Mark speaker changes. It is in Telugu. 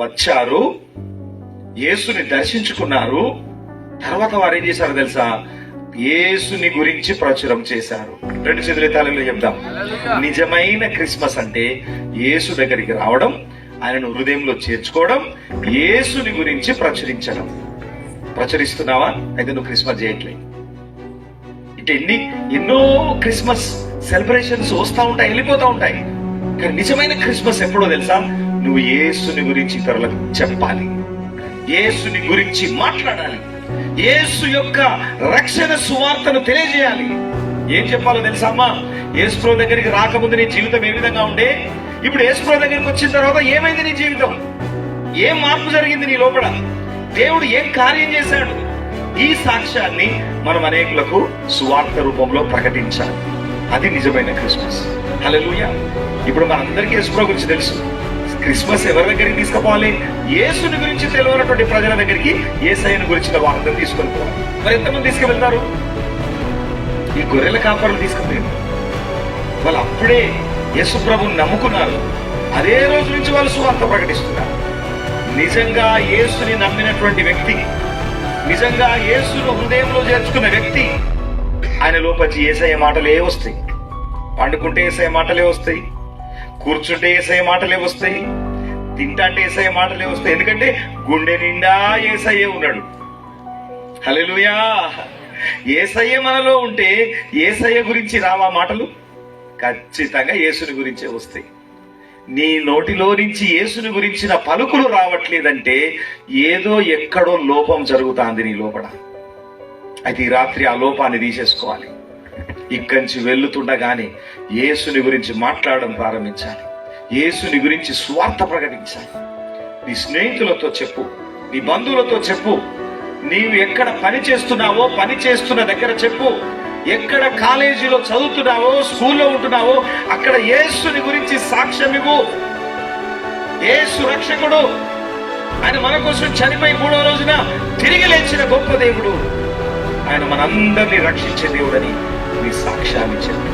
Speaker 1: వచ్చారు, యేసుని దర్శించుకున్నారు. తర్వాత వారు ఏం చేశారో తెలుసా? యేసుని గురించి ప్రచురం చేశారు. 2 చేతుల తాళంలో చెప్దాం. నిజమైన క్రిస్మస్ అంటే యేసు దగ్గరికి రావడం, ఆయనను హృదయంలో చేర్చుకోవడం, యేసుని గురించి ప్రచురించడం. ప్రచురిస్తున్నావా? అయితే నువ్వు క్రిస్మస్ చేయట్లేదు. ఇటు ఎన్నో క్రిస్మస్ సెలబ్రేషన్స్ వస్తూ ఉంటాయి, వెళ్ళిపోతూ ఉంటాయి. కానీ నిజమైన క్రిస్మస్ ఎప్పుడో తెలుసా? నువ్వు యేసుని గురించి ఇతరులకు చెప్పాలి, యేసుని గురించి మాట్లాడాలి, యేసు యొక్క రక్షణ సువార్తను తెలియజేయాలి. ఏం చెప్పాలో తెలుసా అమ్మా? యేసుప్రభు దగ్గరికి రాకముందు నీ జీవితం ఏ విధంగా ఉండే, ఇప్పుడు యేసుప్రభు దగ్గరికి వచ్చిన తర్వాత ఏమైంది నీ జీవితం? ఏం మార్పు జరిగింది నీ లోపల? దేవుడు ఏం కార్యం చేశాడు? ఈ సాక్ష్యాన్ని మనం అనేకులకు సువార్త రూపంలో ప్రకటించాలి. అది నిజమైన క్రిస్మస్. హల్లెలూయా. ఇప్పుడు మనందరికీ యేసుప్రభు గురించి తెలుసు. క్రిస్మస్ ఎవరి దగ్గరికి తీసుకుపోవాలి? యేసుని గురించి తెలియనటువంటి ప్రజల దగ్గరికి యేసయ్యను గురించిన వార్తను తీసుకొని పోవాలి. మరి ఎంతమంది తీసుకువెళ్తారు? ఈ గొర్రెల కాపరులు తీసుకుపోయారు. వాళ్ళు అప్పుడే యేసుప్రభుని నమ్ముకున్నారు. అదే రోజు నుంచి వాళ్ళు సువార్త ప్రకటిస్తున్నారు. నిజంగా యేసుని నమ్మినటువంటి వ్యక్తి, నిజంగా యేసును హృదయంలో చేర్చుకున్న వ్యక్తి, ఆయన లోపలికి యేసయ్య మాటలే వస్తాయి. పండుకుంటే యేసయ్య మాటలే వస్తాయి, కూర్చుంటే యేసయ్య మాటలే వస్తాయి, తింటాంటే యేసయ్య మాటలే వస్తాయి. ఎందుకంటే గుండె నిండా యేసయ్య ఉన్నాడు. హల్లెలూయా. యేసయ్య మనలో ఉంటే యేసయ్య గురించి రావా మాటలు? ఖచ్చితంగా యేసుని గురించే వస్తాయి. నీ నోటిలో నుంచి యేసుని గురించిన పలుకులు రావట్లేదంటే ఏదో ఎక్కడో లోపం జరుగుతాంది నీ లోపల. అయితే ఈ రాత్రి ఆ లోపాన్ని తీసేసుకోవాలి. ఇక్కడి నుంచి వెళ్తుండగానే యేసుని గురించి మాట్లాడడం ప్రారంభించాలి. యేసుని గురించి స్వార్థ ప్రకటించాలి. నీ స్నేహితులతో చెప్పు, నీ బంధువులతో చెప్పు. నీవు ఎక్కడ పని చేస్తున్నావో పని చేస్తున్న దగ్గర చెప్పు. ఎక్కడ కాలేజీలో చదువుతున్నావో, స్కూల్లో ఉంటున్నావో అక్కడ యేసుని గురించి సాక్ష్యం ఇవ్వు. యేసు రక్షకుడు, ఆయన మన కోసం చనిపోయి 3వ రోజున తిరిగి లేచిన గొప్ప దేవుడు, ఆయన మనందరినీ రక్షించే దేవుడని నీ సాక్ష్యాన్ని చెప్పు.